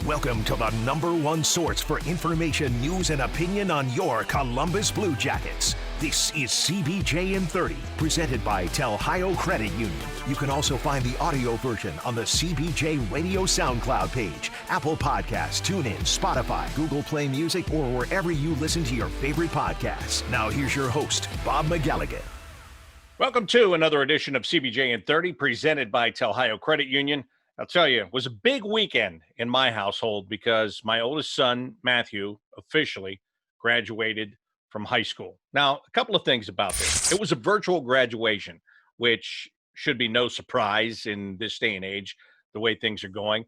Welcome to the #1 source for information, news, and opinion on your Columbus Blue Jackets. This is CBJin30, presented by Telhio Credit Union. You can also find the audio version on the CBJ Radio SoundCloud page, Apple Podcasts, TuneIn, Spotify, Google Play Music, or wherever you listen to your favorite podcasts. Now here's your host, Bob McElligott. Welcome to another edition of CBJin30, presented by Telhio Credit Union. I'll tell you, it was a big weekend in my household because my oldest son, Matthew, officially graduated from high school. Now, a couple of things about this. It was a virtual graduation, which should be no surprise in this day and age, the way things are going.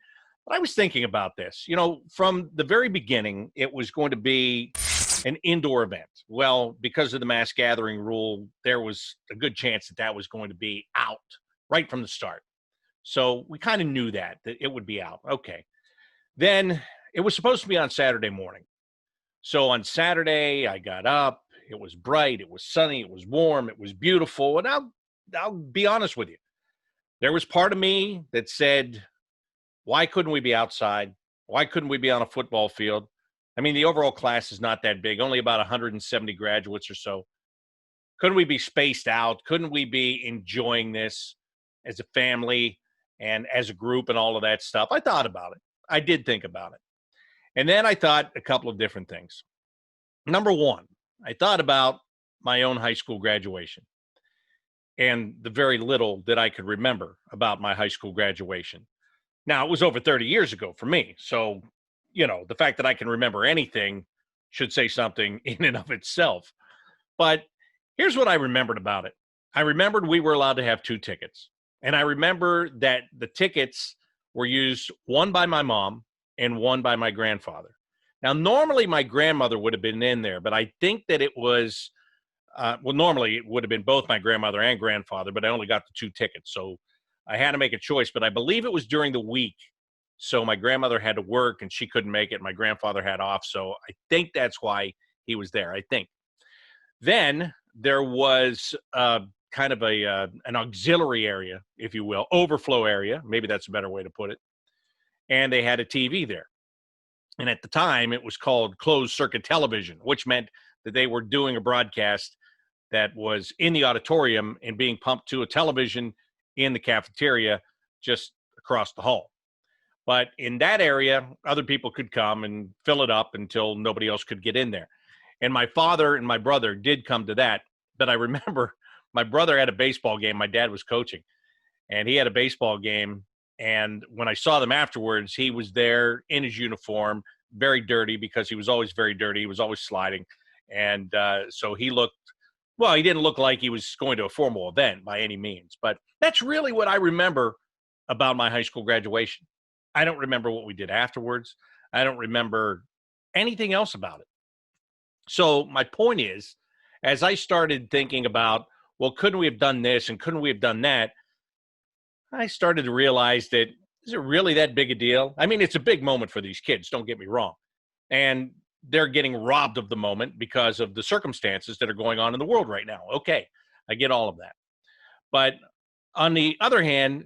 But I was thinking about this. You know, from the very beginning, it was going to be an indoor event. Well, because of the mass gathering rule, there was a good chance that that was going to be out right from the start. So we kind of knew that it would be out. Okay. Then it was supposed to be on Saturday morning. So on Saturday, I got up. It was bright. It was sunny. It was warm. It was beautiful. And I'll be honest with you. There was part of me that said, why couldn't we be outside? Why couldn't we be on a football field? I mean, the overall class is not that big, only about 170 graduates or so. Couldn't we be spaced out? Couldn't we be enjoying this as a family and as a group and all of that stuff? I thought about it. I did think about it. And then I thought a couple of different things. Number one, I thought about my own high school graduation and the very little that I could remember about my high school graduation. Now, it was over 30 years ago for me. So, you know, the fact that I can remember anything should say something in and of itself. But here's what I remembered about it. I remembered we were allowed to have 2 tickets. And I remember that the tickets were used, one by my mom and one by my grandfather. Now, normally my grandmother would have been in there, but I think that it was, normally it would have been both my grandmother and grandfather, but I only got the 2 tickets. So I had to make a choice, but I believe it was during the week. So my grandmother had to work and she couldn't make it. My grandfather had off. So I think that's why he was there, I think. Then there was kind of an auxiliary area, if you will, overflow area. Maybe that's a better way to put it. And they had a TV there. And at the time, it was called closed circuit television, which meant that they were doing a broadcast that was in the auditorium and being pumped to a television in the cafeteria just across the hall. But in that area, other people could come and fill it up until nobody else could get in there. And my father and my brother did come to that. But I remember my brother had a baseball game. My dad was coaching, and he had a baseball game. And when I saw them afterwards, he was there in his uniform, very dirty, because he was always very dirty. He was always sliding. And so he looked, well, he didn't look like he was going to a formal event by any means. But that's really what I remember about my high school graduation. I don't remember what we did afterwards. I don't remember anything else about it. So my point is, as I started thinking about, well, couldn't we have done this and couldn't we have done that? I started to realize that, is it really that big a deal? I mean, it's a big moment for these kids, don't get me wrong. And they're getting robbed of the moment because of the circumstances that are going on in the world right now. Okay, I get all of that. But on the other hand,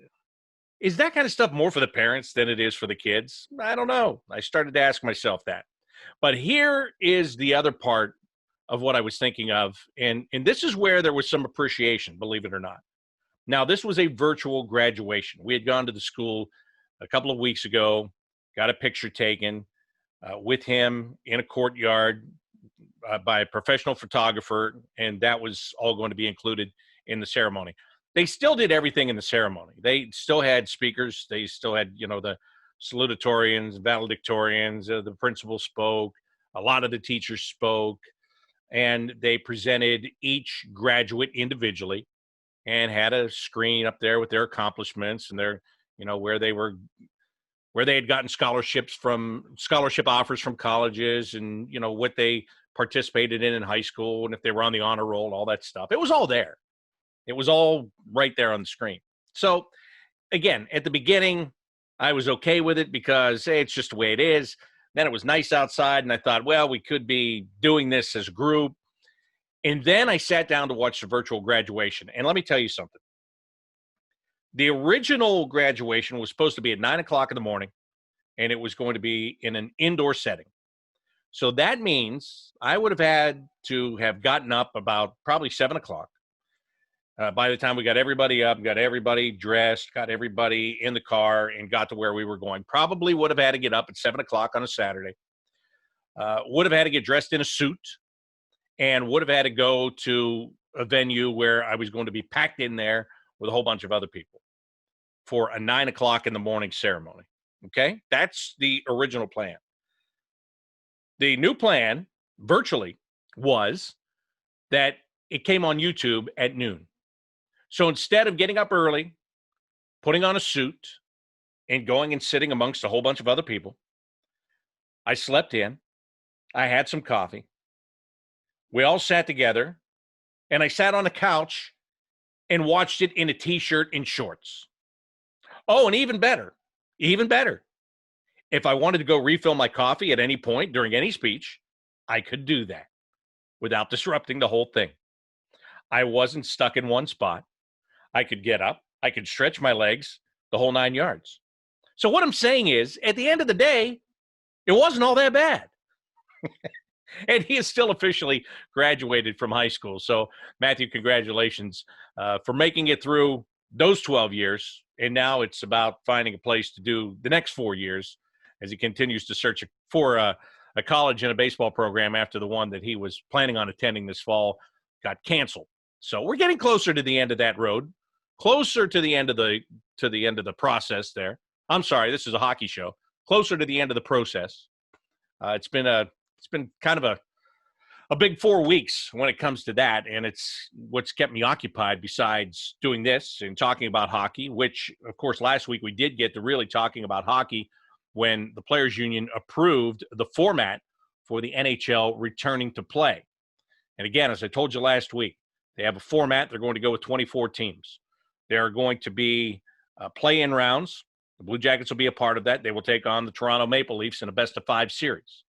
is that kind of stuff more for the parents than it is for the kids? I don't know. I started to ask myself that. But here is the other part of what I was thinking of. And this is where there was some appreciation, believe it or not. Now, this was a virtual graduation. We had gone to the school a couple of weeks ago, got a picture taken with him in a courtyard by a professional photographer, and that was all going to be included in the ceremony. They still did everything in the ceremony. They still had speakers. They still had, you know, the salutatorians, valedictorians, the principal spoke, a lot of the teachers spoke, and they presented each graduate individually and had a screen up there with their accomplishments and their, you know, where they had gotten scholarship offers from colleges, and, you know, what they participated in high school, and if they were on the honor roll, all that stuff. It was all there. It was all right there on the screen. So again, at the beginning, I was okay with it because, hey, it's just the way it is. Then it was nice outside, and I thought, well, we could be doing this as a group. And then I sat down to watch the virtual graduation. And let me tell you something. The original graduation was supposed to be at 9 o'clock in the morning. and it was going to be in an indoor setting. So that means I would have had to have gotten up about probably 7 o'clock. By the time we got everybody up, got everybody dressed, got everybody in the car, and got to where we were going, probably would have had to get up at 7 o'clock on a Saturday. Would have had to get dressed in a suit, and would have had to go to a venue where I was going to be packed in there with a whole bunch of other people for a 9 o'clock in the morning ceremony. Okay? That's the original plan. The new plan, virtually, was that it came on YouTube at noon. So instead of getting up early, putting on a suit, and going and sitting amongst a whole bunch of other people, I slept in. I had some coffee. We all sat together, and I sat on the couch and watched it in a T-shirt and shorts. Oh, and even better, if I wanted to go refill my coffee at any point during any speech, I could do that without disrupting the whole thing. I wasn't stuck in one spot. I could get up. I could stretch my legs, the whole 9 yards. So what I'm saying is, at the end of the day, it wasn't all that bad. And he is still officially graduated from high school. So, Matthew, congratulations for making it through those 12 years. And now it's about finding a place to do the next 4 years as he continues to search for a college and a baseball program after the one that he was planning on attending this fall got canceled. So we're getting closer to the end of that road, closer to the end of the process there. I'm sorry, this is a hockey show. Closer to the end of the process. It's been kind of a big 4 weeks when it comes to that, and it's what's kept me occupied besides doing this and talking about hockey, which, of course, last week we did get to really talking about hockey when the Players Union approved the format for the NHL returning to play. And again, as I told you last week, they have a format. They're going to go with 24 teams. There are going to be play-in rounds. The Blue Jackets will be a part of that. They will take on the Toronto Maple Leafs in a best-of-5 series.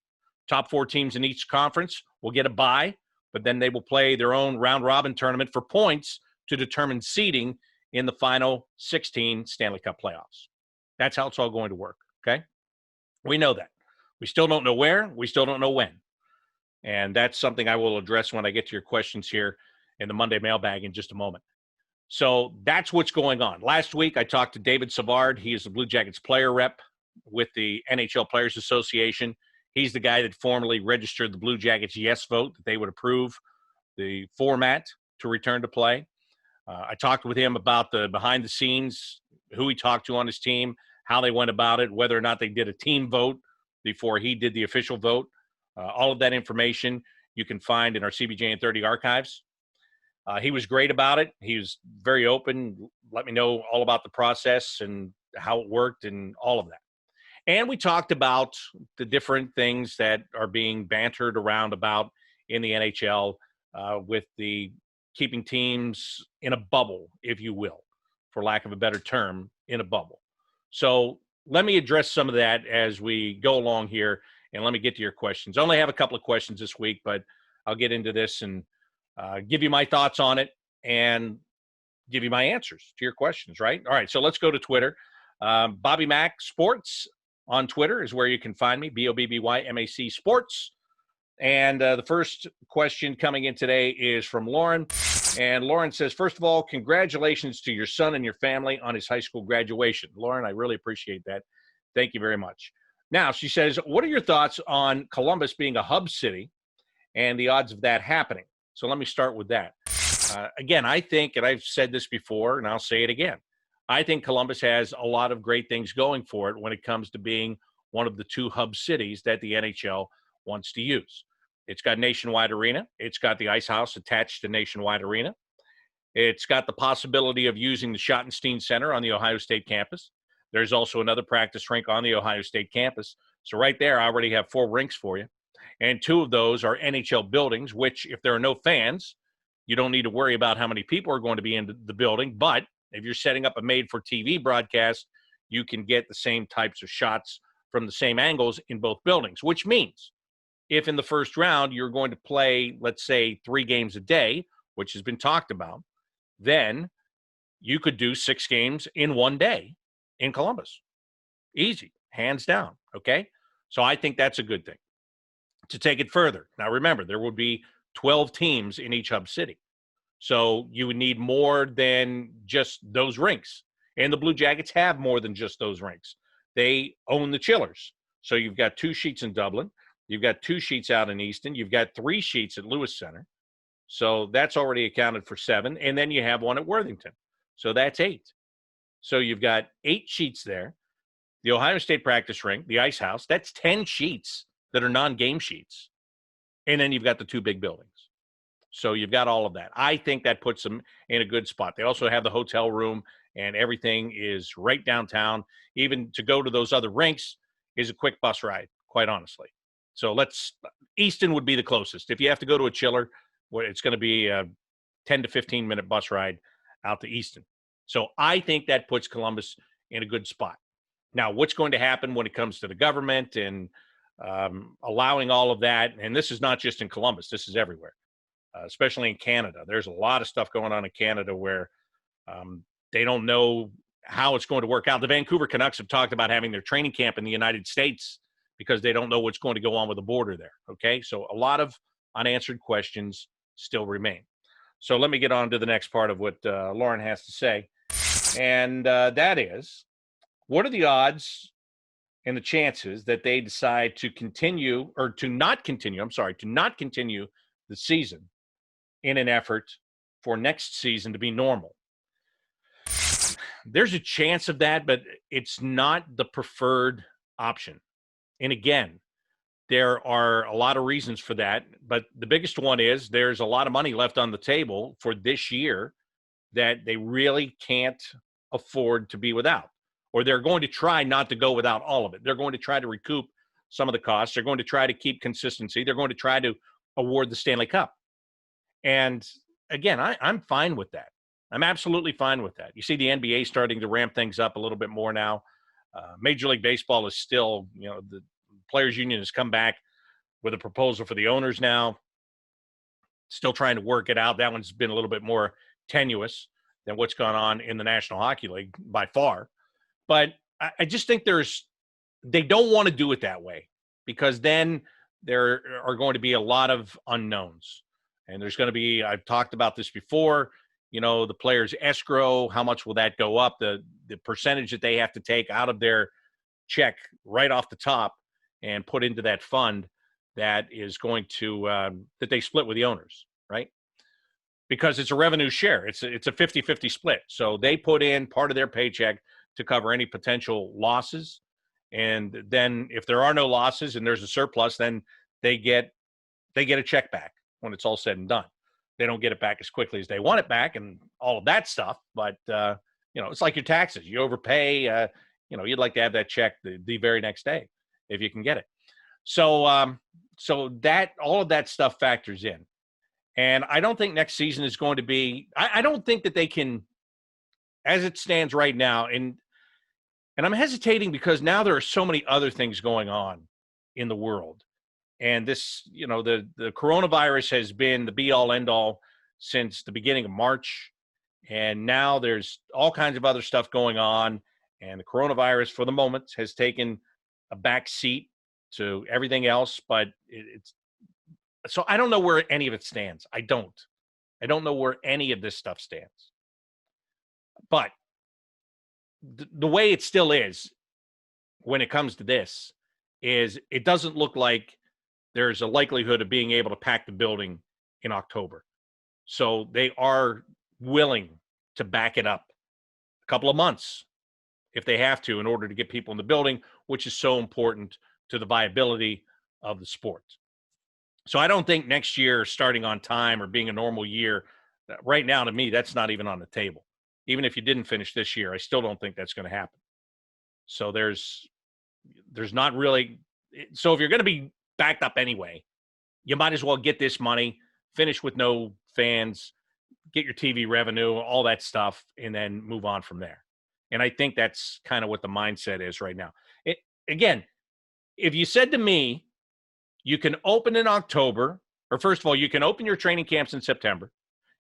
Top 4 teams in each conference will get a bye, but then they will play their own round-robin tournament for points to determine seeding in the final 16 Stanley Cup playoffs. That's how it's all going to work, okay? We know that. We still don't know where. We still don't know when. And that's something I will address when I get to your questions here in the Monday Mailbag in just a moment. So that's what's going on. Last week, I talked to David Savard. He is the Blue Jackets player rep with the NHL Players Association. He's the guy that formally registered the Blue Jackets yes vote that they would approve the format to return to play. I talked with him about the behind the scenes, who he talked to on his team, how they went about it, whether or not they did a team vote before he did the official vote. All of that information you can find in our CBJin30 archives. He was great about it. He was very open, let me know all about the process and how it worked and all of that. And we talked about the different things that are being bantered around about in the NHL with the keeping teams in a bubble, if you will, for lack of a better term, in a bubble. So let me address some of that as we go along here, and let me get to your questions. I only have a couple of questions this week, but I'll get into this and give you my thoughts on it and give you my answers to your questions, right? All right, so let's go to Twitter. Bobby Mac Sports on Twitter is where you can find me, BOBBYMAC Sports. And the first question coming in today is from Lauren. And Lauren says, first of all, congratulations to your son and your family on his high school graduation. Lauren, I really appreciate that. Thank you very much. Now, she says, what are your thoughts on Columbus being a hub city and the odds of that happening? So let me start with that. Again, I think, and I've said this before, and I'll say it again, I think Columbus has a lot of great things going for it when it comes to being one of the 2 hub cities that the NHL wants to use. It's got Nationwide Arena. It's got the Ice House attached to Nationwide Arena. It's got the possibility of using the Schottenstein Center on the Ohio State campus. There's also another practice rink on the Ohio State campus. So right there, I already have 4 rinks for you. And 2 of those are NHL buildings, which if there are no fans, you don't need to worry about how many people are going to be in the building. But if you're setting up a made-for-TV broadcast, you can get the same types of shots from the same angles in both buildings, which means if in the first round you're going to play, let's say, 3 games a day, which has been talked about, then you could do 6 games in one day in Columbus. Easy. hands down. Okay. So I think that's a good thing. To take it further, now remember, there would be 12 teams in each hub city. So you would need more than just those rinks. And the Blue Jackets have more than just those rinks. They own the chillers. So you've got 2 sheets in Dublin. You've got 2 sheets out in Easton. You've got 3 sheets at Lewis Center. So that's already accounted for 7. And then you have one at Worthington. So that's 8. So you've got 8 sheets there. The Ohio State practice rink, the Ice House, that's 10 sheets that are non-game sheets. And then you've got the 2 big buildings. So you've got all of that. I think that puts them in a good spot. They also have the hotel room, and everything is right downtown. Even to go to those other rinks is a quick bus ride, quite honestly. So Easton would be the closest. If you have to go to a chiller, it's going to be a 10 to 15-minute bus ride out to Easton. So I think that puts Columbus in a good spot. Now, what's going to happen when it comes to the government and allowing all of that? And this is not just in Columbus. This is everywhere, especially in Canada. There's a lot of stuff going on in Canada where they don't know how it's going to work out. The Vancouver Canucks have talked about having their training camp in the United States because they don't know what's going to go on with the border there. Okay, so a lot of unanswered questions still remain. So let me get on to the next part of what Lauren has to say. And that is, what are the odds and the chances that they decide to continue or to not continue the season in an effort for next season to be normal? There's a chance of that, but it's not the preferred option. And again, there are a lot of reasons for that, but the biggest one is there's a lot of money left on the table for this year that they really can't afford to be without, or they're going to try not to go without all of it. They're going to try to recoup some of the costs. They're going to try to keep consistency. They're going to try to award the Stanley Cup. And again, I'm fine with that. I'm absolutely fine with that. You see the NBA starting to ramp things up a little bit more now. Major League Baseball is still, the Players Union has come back with a proposal for the owners now. Still trying to work it out. That one's been a little bit more tenuous than what's gone on in the National Hockey League by far. But I just think they don't want to do it that way, because then there are going to be a lot of unknowns. And there's going to be, I've talked about this before, the players' escrow, how much will that go up? The percentage that they have to take out of their check right off the top and put into that fund that is going to, that they split with the owners, right? Because it's a revenue share. It's a 50-50 split. So they put in part of their paycheck to cover any potential losses. And then if there are no losses and there's a surplus, then they get a check back when it's all said and done. They don't get it back as quickly as they want it back and all of that stuff. But, it's like your taxes. You overpay, you'd like to have that check the very next day if you can get it. So that all of that stuff factors in. And I don't think next season is going to be – I don't think that they can, as it stands right now, and I'm hesitating because now there are so many other things going on in the world. And this, the coronavirus has been the be-all, end-all since the beginning of March. And now there's all kinds of other stuff going on. And the coronavirus, for the moment, has taken a back seat to everything else. But so I don't know where any of it stands. I don't know where any of this stuff stands. But the way it still is when it comes to this is it doesn't look like there's a likelihood of being able to pack the building in October. So they are willing to back it up a couple of months if they have to in order to get people in the building, which is so important to the viability of the sport. So I don't think next year starting on time or being a normal year, right now to me, that's not even on the table. Even if you didn't finish this year, I still don't think that's going to happen. So there's not really – so if you're going to be backed up anyway, you might as well get this money, finish with no fans, get your TV revenue, all that stuff, and then move on from there. And I think that's kind of what the mindset is right now. Again, if you said to me, you can open in October, or first of all, you can open your training camps in September,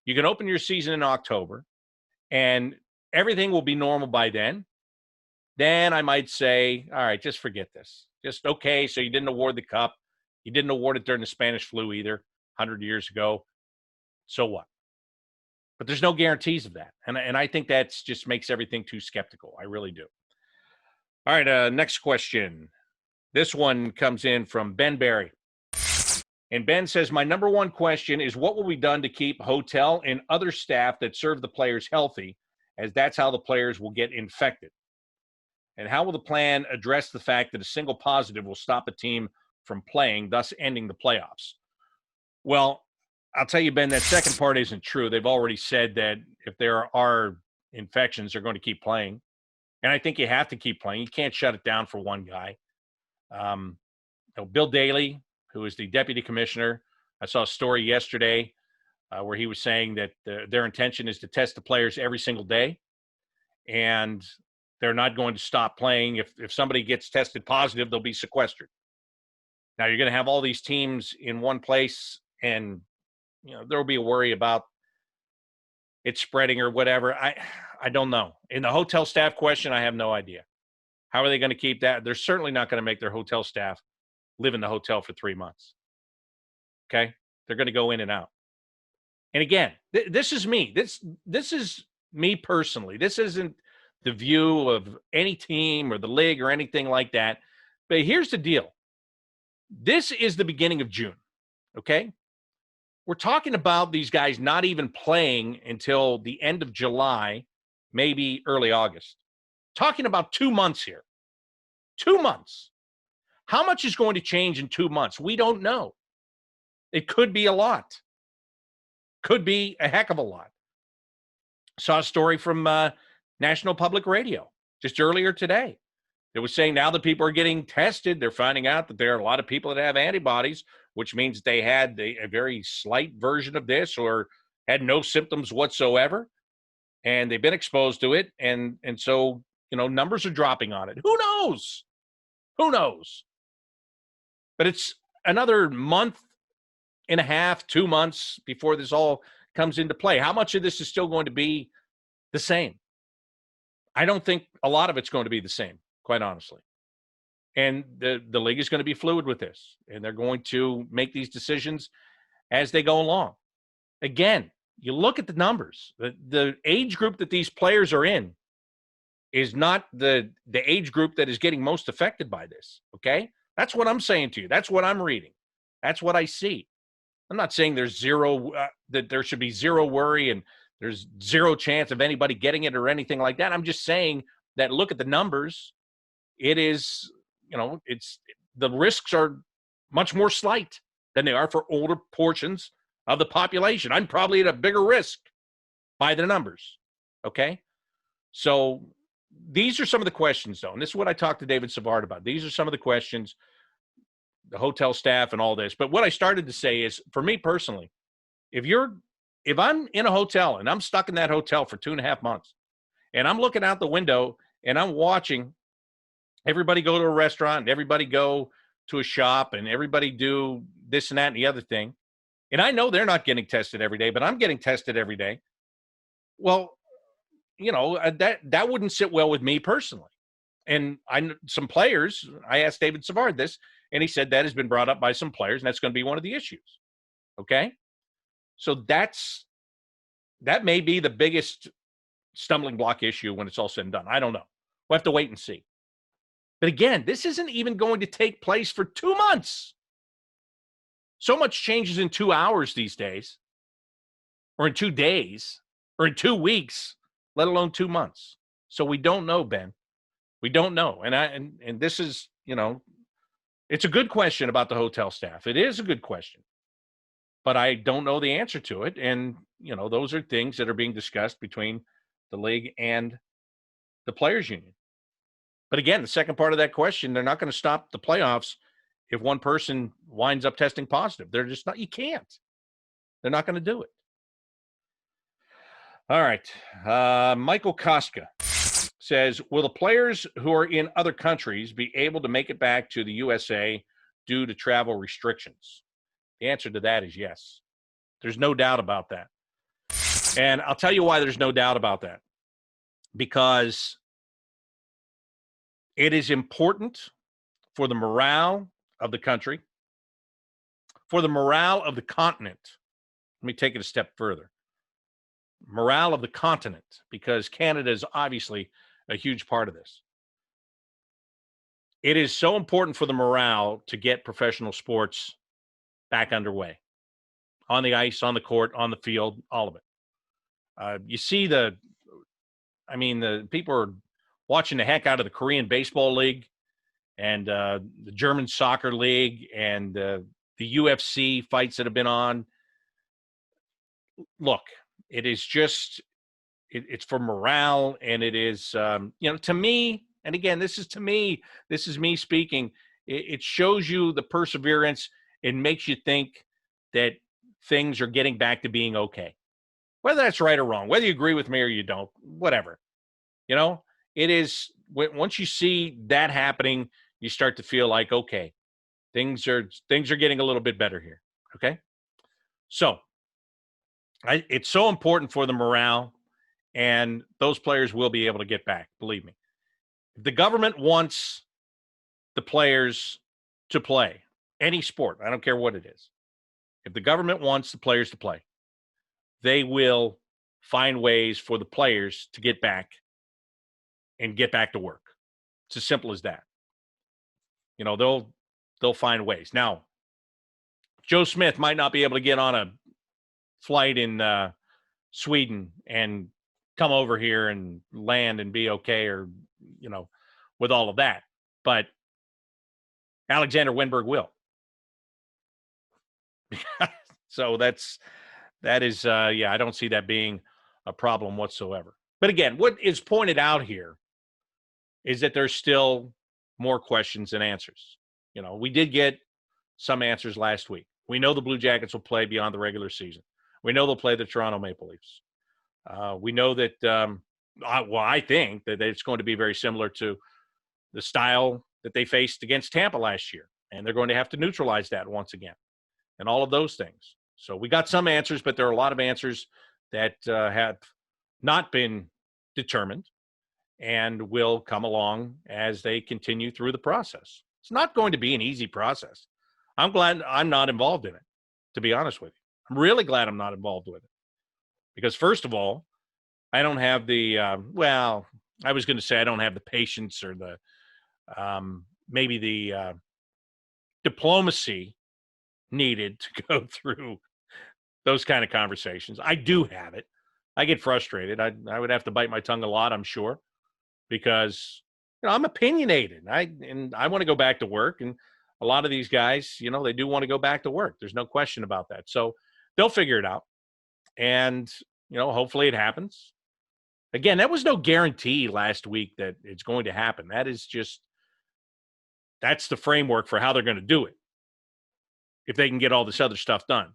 you can open your season in October, and everything will be normal by then, then I might say, all right, just forget this. Just okay, so you didn't award the cup. You didn't award it during the Spanish flu either, 100 years ago. So what? But there's no guarantees of that. And I think that's just makes everything too skeptical. I really do. All right, next question. This one comes in from Ben Barry. And Ben says, my number one question is what will be done to keep hotel and other staff that serve the players healthy, as that's how the players will get infected? And how will the plan address the fact that a single positive will stop a team from playing, thus ending the playoffs? Well, I'll tell you, Ben, that second part isn't true. They've already said that if there are infections, they're going to keep playing. And I think you have to keep playing. You can't shut it down for one guy. Bill Daley, who is the deputy commissioner, I saw a story yesterday where he was saying that their intention is to test the players every single day. And they're not going to stop playing. If somebody gets tested positive, they'll be sequestered. Now you're going to have all these teams in one place, and there will be a worry about it spreading or whatever. I don't know. In the hotel staff question, I have no idea. How are they going to keep that? They're certainly not going to make their hotel staff live in the hotel for 3 months. Okay? They're going to go in and out. And again, this is me. This is me personally. This isn't the view of any team or the league or anything like that. But here's the deal. This is the beginning of June, okay? We're talking about these guys not even playing until the end of July, maybe early August. Talking about 2 months here. 2 months. How much is going to change in 2 months? We don't know. It could be a lot. Could be a heck of a lot. Saw a story from National Public Radio just earlier today. It was saying now that people are getting tested, they're finding out that there are a lot of people that have antibodies, which means they had a very slight version of this or had no symptoms whatsoever, and they've been exposed to it, and so numbers are dropping on it. Who knows? Who knows? But it's another month and a half, 2 months before this all comes into play. How much of this is still going to be the same? I don't think a lot of it's going to be the same, quite honestly. And the league is going to be fluid with this, and they're going to make these decisions as they go along. Again, you look at the numbers. The age group that these players are in is not the age group that is getting most affected by this, okay? That's what I'm saying to you. That's what I'm reading. That's what I see. I'm not saying there's that there should be zero worry and there's zero chance of anybody getting it or anything like that. I'm just saying that look at the numbers. It is, it's the risks are much more slight than they are for older portions of the population. I'm probably at a bigger risk by the numbers. Okay. So these are some of the questions, though. And this is what I talked to David Savard about. These are some of the questions, the hotel staff and all this. But what I started to say is, for me personally, if I'm in a hotel and I'm stuck in that hotel for 2.5 months and I'm looking out the window and I'm watching everybody go to a restaurant and everybody go to a shop and everybody do this and that and the other thing, and I know they're not getting tested every day, but I'm getting tested every day. Well, that wouldn't sit well with me personally. And some players, I asked David Savard this, and he said that has been brought up by some players, and that's going to be one of the issues. Okay? So that may be the biggest stumbling block issue when it's all said and done. I don't know. We'll have to wait and see. But again, this isn't even going to take place for 2 months. So much changes in 2 hours these days, or in 2 days, or in 2 weeks, let alone 2 months. So we don't know, Ben. We don't know. And this is, it's a good question about the hotel staff. It is a good question. But I don't know the answer to it. And, those are things that are being discussed between the league and the players union. But again, the second part of that question, they're not going to stop the playoffs if one person winds up testing positive. They're just not, you can't. They're not going to do it. All right. Michael Koska says, will the players who are in other countries be able to make it back to the USA due to travel restrictions? The answer to that is yes. There's no doubt about that. And I'll tell you why there's no doubt about that. Because It is important for the morale of the country, for the morale of the continent. Let me take it a step further. Morale of the continent, because Canada is obviously a huge part of this. It is so important for the morale to get professional sports back underway, on the ice, on the court, on the field, all of it. You see the people are watching the heck out of the Korean Baseball League and the German Soccer League and the UFC fights that have been on. Look, it is just, it's for morale, and it is, to me, and again, this is me speaking, it shows you the perseverance and makes you think that things are getting back to being okay. Whether that's right or wrong, whether you agree with me or you don't, whatever. It is, once you see that happening, you start to feel like, okay, things are getting a little bit better here. Okay. So it's so important for the morale, and those players will be able to get back. Believe me. If the government wants the players to play any sport, I don't care what it is. If the government wants the players to play, they will find ways for the players to get back and get back to work. It's as simple as that. They'll find ways. Now, Joe Smith might not be able to get on a flight in Sweden and come over here and land and be okay, or, with all of that. But Alexander Wenberg will. So that is, I don't see that being a problem whatsoever. But again, what is pointed out here is that there's still more questions than answers. We did get some answers last week. We know the Blue Jackets will play beyond the regular season. We know they'll play the Toronto Maple Leafs. We know that, I think that it's going to be very similar to the style that they faced against Tampa last year. And they're going to have to neutralize that once again, and all of those things. So we got some answers, but there are a lot of answers that have not been determined and will come along as they continue through the process. It's not going to be an easy process. I'm glad I'm not involved in it, to be honest with you. I'm really glad I'm not involved with it. Because first of all, I don't have the, I was going to say I don't have the patience or the, maybe the diplomacy needed to go through those kind of conversations. I do have it. I get frustrated. I would have to bite my tongue a lot, I'm sure, because I'm opinionated. I want to go back to work, and a lot of these guys, they do want to go back to work. There's no question about that. So they'll figure it out, and hopefully it happens. Again, that was no guarantee last week that it's going to happen. That's the framework for how they're going to do it, if they can get all this other stuff done.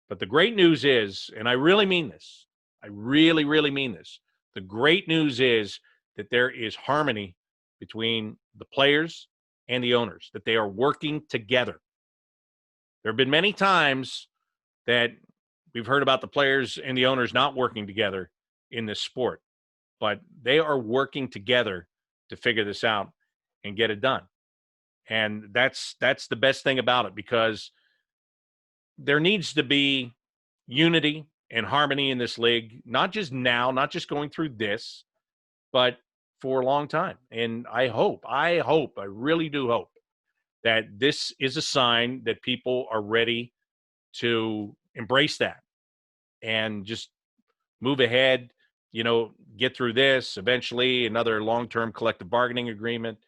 But the great news is, and I really mean this, I really, really mean this. The great news is that there is harmony between the players and the owners, that they are working together. There have been many times that we've heard about the players and the owners not working together in this sport, but they are working together to figure this out and get it done. And that's the best thing about it, because there needs to be unity and harmony in this league, not just now, not just going through this, but for a long time. And I really do hope that this is a sign that people are ready to embrace that and just move ahead, get through this, eventually another long-term collective bargaining agreement,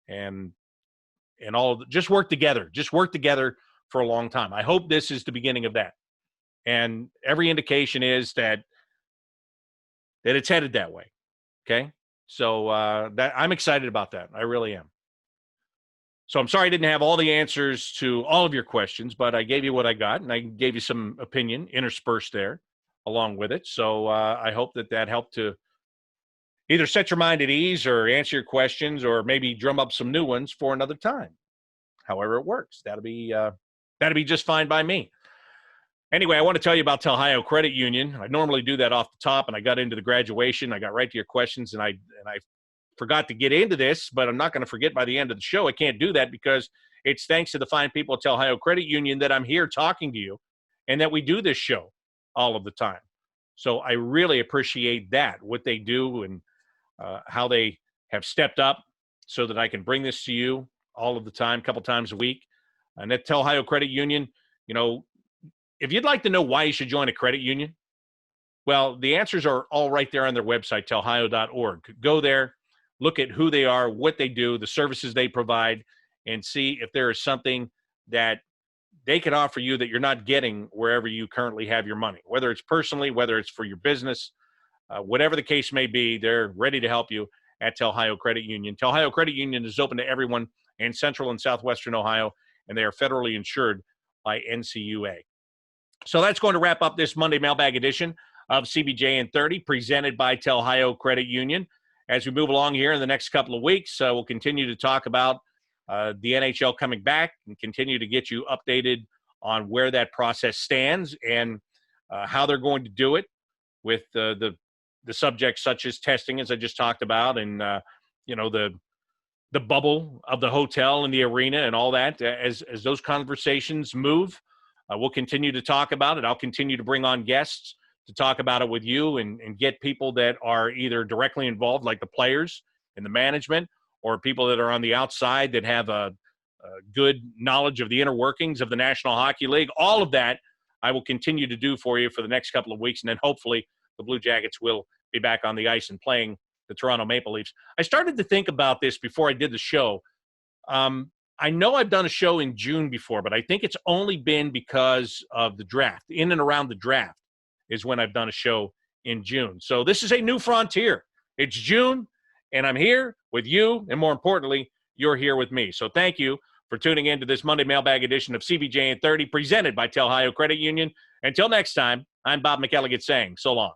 and all just work together for a long time. I hope this is the beginning of that. And every indication is that it's headed that way. Okay. So that I'm excited about that. I really am. So I'm sorry I didn't have all the answers to all of your questions, but I gave you what I got, and I gave you some opinion interspersed there along with it. So I hope that helped to either set your mind at ease or answer your questions, or maybe drum up some new ones for another time. However it works, that'll be just fine by me. Anyway, I want to tell you about Telhio Credit Union. I normally do that off the top, and I got into the graduation. I got right to your questions, and I forgot to get into this, but I'm not going to forget by the end of the show. I can't do that because it's thanks to the fine people at Telhio Credit Union that I'm here talking to you and that we do this show all of the time. So I really appreciate that, what they do and how they have stepped up so that I can bring this to you all of the time, a couple times a week. And at Telhio Credit Union, you know, if you'd like to know why you should join a credit union, well, the answers are all right there on their website, telhio.org. Go there, look at who they are, what they do, the services they provide, and see if there is something that they can offer you that you're not getting wherever you currently have your money, whether it's personally, whether it's for your business, whatever the case may be. They're ready to help you at Telhio Credit Union. Telhio Credit Union is open to everyone in Central and Southwestern Ohio, and they are federally insured by NCUA. So that's going to wrap up this Monday Mailbag edition of CBJin30, presented by Telhio Credit Union. As we move along here in the next couple of weeks, we'll continue to talk about the NHL coming back and continue to get you updated on where that process stands and how they're going to do it with the subjects such as testing, as I just talked about, and the bubble of the hotel and the arena and all that. As those conversations move, we'll continue to talk about it. I'll continue to bring on guests to talk about it with you and get people that are either directly involved, like the players and the management, or people that are on the outside that have a good knowledge of the inner workings of the National Hockey League. All of that I will continue to do for you for the next couple of weeks, and then hopefully the Blue Jackets will be back on the ice and playing the Toronto Maple Leafs. I started to think about this before I did the show. I know I've done a show in June before, but I think it's only been because of the draft. In and around the draft is when I've done a show in June. So this is a new frontier. It's June, and I'm here with you, and more importantly, you're here with me. So thank you for tuning in to this Monday Mailbag edition of CBJin30, presented by Telhio Credit Union. Until next time, I'm Bob McElligott saying so long.